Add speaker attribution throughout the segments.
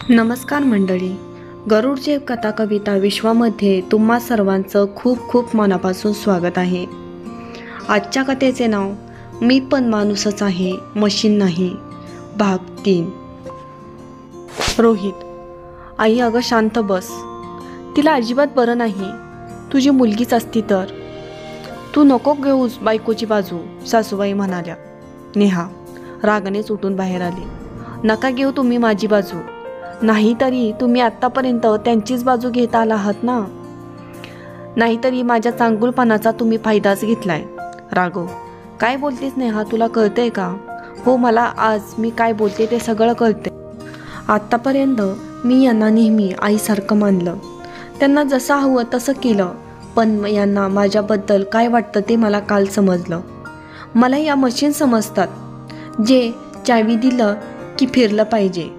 Speaker 1: नमस्कार मंडळी, गरुडचे कथा कविता विश्वामध्ये तुम्हा सर्वांचं खूप खूप मनापासून स्वागत आहे. आजच्या कथेचे नाव मी पण माणूसच आहे, मशीन नाही, भाग 3. रोहित. आई अगं शांत बस, तिला अजिबात बरं नाही. तुझी मुलगीच असती तर. तू नको घेऊस बायकोची बाजू, सासूबाई म्हणाल्या. नेहा रागानेच उठून बाहेर आली. नका घेऊ तुम्ही माझी बाजू. नाहीतरी तुम्ही आत्तापर्यंत त्यांचीच बाजू घेत आला आहात ना. नाहीतरी माझ्या चांगुलपणाचा तुम्ही फायदाच घेतलाय. राघव. काय बोलतेस नेहा, तुला कळतंय का? हो, मला आज मी काय बोलते ते सगळं कळते. आत्तापर्यंत मी यांना नेहमी आईसारखं मानलं, त्यांना जसं हवं तसं केलं. पण यांना माझ्याबद्दल काय वाटतं ते मला काल समजलं. मला या मशीन समजतात, जे चावी दिलं की फिरलं पाहिजे.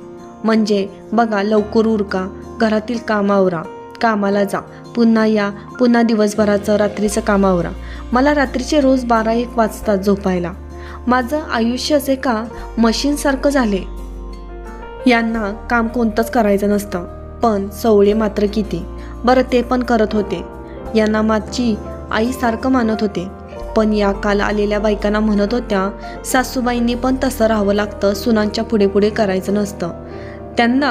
Speaker 1: म्हणजे बघा, लवकर उरका, घरातील काम आवरा, कामाला जा, पुन्हा या, पुन्हा दिवसभराचं रात्रीचं काम आवरा. मला रात्रीचे रोज 12-1 वाजतात झोपायला. माझं आयुष्य असे का मशीनसारखं झाले. यांना काम कोणतंच करायचं नसतं, पण सवळे मात्र किती. बरं, ते पण करत होते. यांना माझी आईसारखं मानत होते. पण या काल आलेल्या बायकांना म्हणत होत्या, सासूबाईंनी पण तसं राहावं लागतं, सुनांच्या पुढे पुढे करायचं नसतं, त्यांना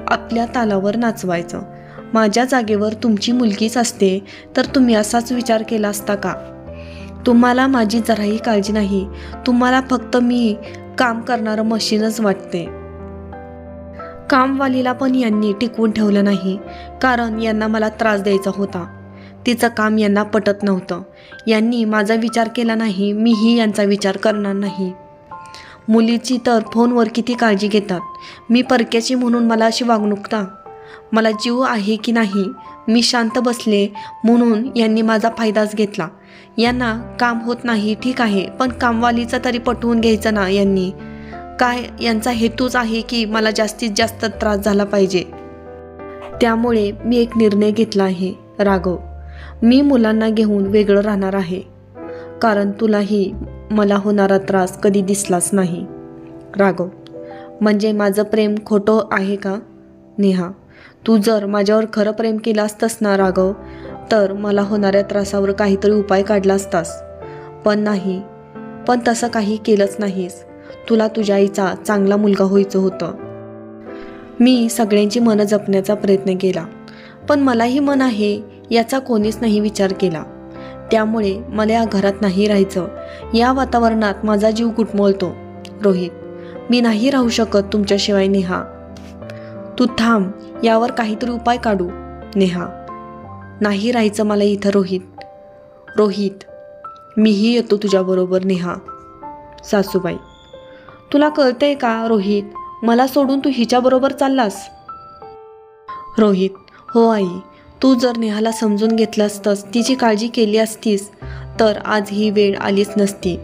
Speaker 1: आपल्या तालावर नाचवायचं. माझ्या जागेवर तुमची मुलगीच असते तर तुम्ही असाच विचार केला असता का? तुम्हाला माझी जराही काळजी नाही. तुम्हाला फक्त मी काम करणारं मशीनच वाटते. कामवालीला पण यांनी टिकवून ठेवलं नाही, कारण यांना मला त्रास द्यायचा होता. तिचं काम यांना पटत नव्हतं. यांनी माझा विचार केला नाही, मीही यांचा विचार करणार नाही. मुलीची तर फोनवर किती काळजी घेतात. मी परक्याची म्हणून मला अशी वागणूक का? मला जीव आहे की नाही? मी शांत बसले म्हणून यांनी माझा फायदाच घेतला. यांना काम होत नाही ठीक आहे, पण कामवालीचं तरी पटवून घ्यायचं ना यांनी. काय यांचा हेतूच आहे की मला जास्तीत जास्त त्रास झाला पाहिजे. त्यामुळे मी एक निर्णय घेतला आहे राघव. मी मुलांना घेऊन वेगळं राहणार आहे, कारण तुलाही मला होणारा त्रास कधी दिसलाच नाही. राघव. म्हणजे माझं प्रेम खोटं आहे का? नेहा. तू जर माझ्यावर खरं प्रेम केलं असतंस ना राघव, तर मला होणाऱ्या त्रासावर काहीतरी उपाय काढला असतास. पण नाही, पण तसं काही केलंच नाहीस. तुला तुझ्या आईचा चांगला मुलगा व्हायचं होतं. मी सगळ्यांची मनं जपण्याचा प्रयत्न केला, पण मलाही मन आहे याचा कोणीच नाही विचार केला. त्यामुळे मला या घरात नाही राहायचं. या वातावरणात माझा जीव गुटमोलतो. रोहित. मी नाही राहू शकत तुमच्याशिवाय नेहा. तू थांब, यावर काहीतरी उपाय काढू. नेहा. नाही राहायचं मला इथं रोहित. रोहित. मीही येतो तुझ्याबरोबर नेहा. सासूबाई. तुला कळतंय का रोहित, मला सोडून तू हिच्याबरोबर चाललास? रोहित. हो आई, तू जर नेहाला समजून घेतलं असतंस, तिची काळजी केली असतीस, तर आज ही वेळ आलीच नसती.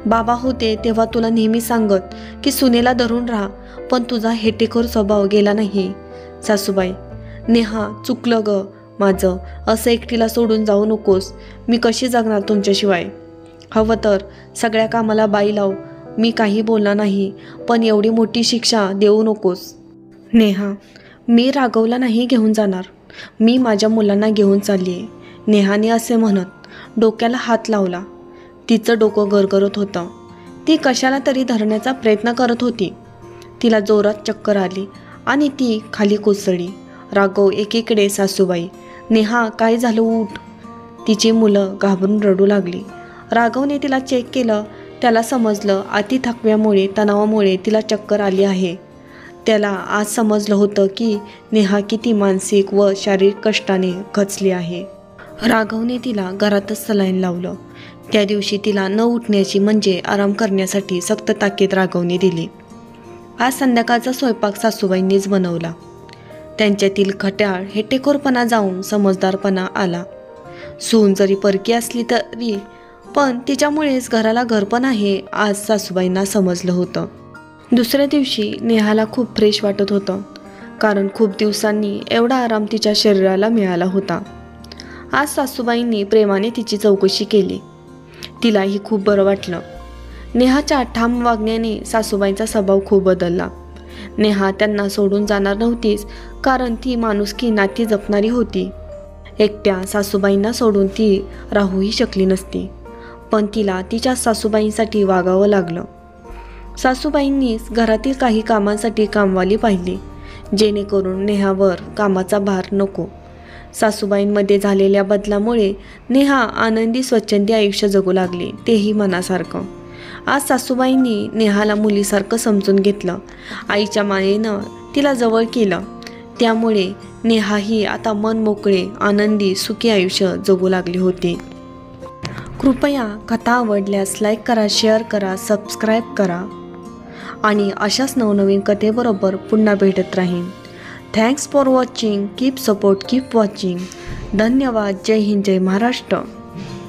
Speaker 1: बाबा होते तेव्हा तुला नेहमी सांगत की सुनेला धरून राहा, पण तुझा हेटेखोर स्वभाव गेला नाही. सासूबाई. नेहा, चुकलं ग माझं. असं एकटीला सोडून जाऊ नकोस. मी कशी जगणार तुमच्याशिवाय? हवं तर सगळ्या कामाला बाई लाव, मी काही बोलणार नाही, पण एवढी मोठी शिक्षा देऊ नकोस. नेहा. मी राघवला नाही घेऊन जाणार, मी माझ्या मुलांना घेऊन चालली आहे. नेहाने असे म्हणत डोक्याला हात लावला. तिचं डोकं गरगरत होतं. ती कशाला तरी धरण्याचा प्रयत्न करत होती. तिला जोरात चक्कर आली आणि ती खाली कोसळली. राघव एकीकडे, सासूबाई. नेहा, काय झालं, उठ. तिची मुलं घाबरून रडू लागली. राघवने तिला चेक केलं. त्याला समजलं अति थकव्यामुळे, तणावामुळे तिला चक्कर आली आहे. त्याला आज समजलं होतं की नेहा किती मानसिक व शारीरिक कष्टाने खचली आहे. राघवने तिला घरातच सलाईन लावलं. त्या दिवशी तिला न उठण्याची म्हणजे आराम करण्यासाठी सक्त ताकीद राघवने दिली. आज संध्याकाळचा स्वयंपाक सासूबाईंनीच बनवला. त्यांच्यातील खट्याळ हेटेखोरपणा जाऊन समजदारपणा आला. सून जरी परकी असली तरी पण तिच्यामुळेच घराला घरपण आहे, आज सासूबाईंना समजलं होतं. दुसऱ्या दिवशी नेहाला खूप फ्रेश वाटत होतं, कारण खूप दिवसांनी एवढा आराम तिच्या शरीराला मिळाला होता. आज सासूबाईंनी प्रेमाने तिची चौकशी केली. तिलाही खूप बरं वाटलं. नेहाच्या ठाम वागण्याने सासूबाईंचा स्वभाव खूप बदलला. नेहा त्यांना सोडून जाणार नव्हतीच, कारण ती माणुसकी नाती जपणारी होती. एकट्या सासूबाईंना सोडून ती राहूही शकली नसती, पण तिला तिच्या सासूबाईंसाठी वागावं लागलं. सासूबाईंनीच घरातील काही कामांसाठी कामवाली पाहिली, जेणेकरून नेहावर कामाचा भार नको. सासूबाईंमध्ये झालेल्या बदलामुळे नेहा आनंदी स्वच्छंदी आयुष्य जगू लागली, तेही मनासारखं. आज सासूबाईंनी नेहाला मुलीसारखं समजून घेतलं. आईच्या मायेनं तिला जवळ केलं. त्यामुळे नेहाही आता मन मोकळे, आनंदी, सुखी आयुष्य जगू लागली होती. कृपया कथा आवडल्यास लाईक करा, शेअर करा, सबस्क्राईब करा आणि अशाच नवनवीन कथेबरोबर पुन्हा भेटत राहीन. Thanks for watching. Keep support, keep watching. धन्यवाद. जय हिंद, जय महाराष्ट्र.